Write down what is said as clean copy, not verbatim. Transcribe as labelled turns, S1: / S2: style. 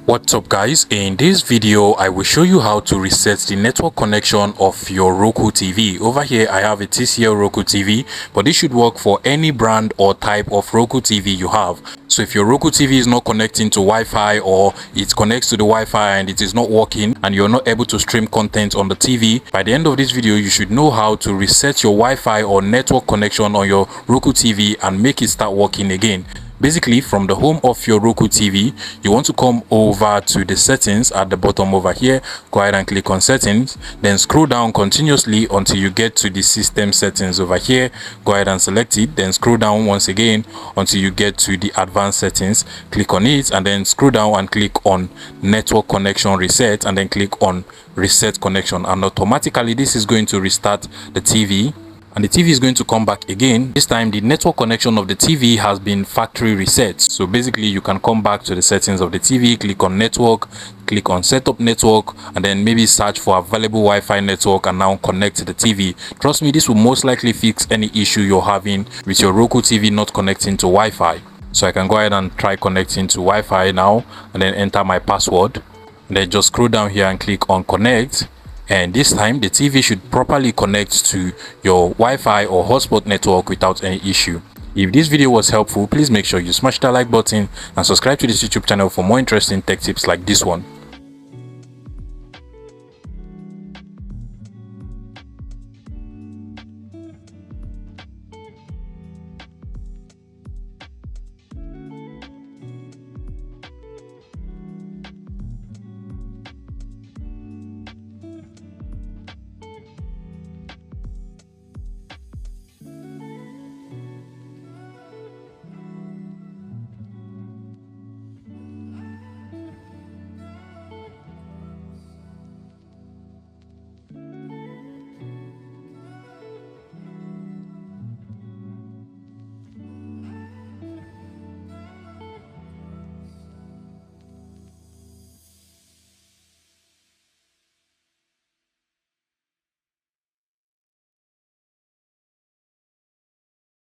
S1: What's up guys, in this video I will show you how to reset the network connection of your Roku TV. Over here I have a TCL Roku TV, but this should work for any brand or type of Roku TV you have. So if your Roku TV is not connecting to Wi-Fi, or it connects to the Wi-Fi and it is not working and you're not able to stream content on the TV, by the end of this video you should know how to reset your Wi-Fi or network connection on your Roku TV and make it start working again. Basically, from the home of your Roku TV, you want to come over to the settings at the bottom over here. Go ahead and click on settings, then scroll down continuously until you get to the system settings over here. Go ahead and select it, then scroll down once again until you get to the advanced settings. Click on it and then scroll down and click on network connection reset, and then click on reset connection, and automatically this is going to restart the TV. And the TV is going to come back again. This time the network connection of the TV has been factory reset. So basically you can come back to the settings of the TV, click on network, click on setup network, and then maybe search for available Wi-Fi network and now connect to the TV. Trust me, this will most likely fix any issue you're having with your Roku TV not connecting to Wi-Fi. So I can go ahead and try connecting to Wi-Fi now, and then enter my password, and then just scroll down here and click on connect. And this time the TV should properly connect to your Wi-Fi or hotspot network without any issue. If this video was helpful, please make sure you smash that like button and subscribe to this YouTube channel for more interesting tech tips like this one.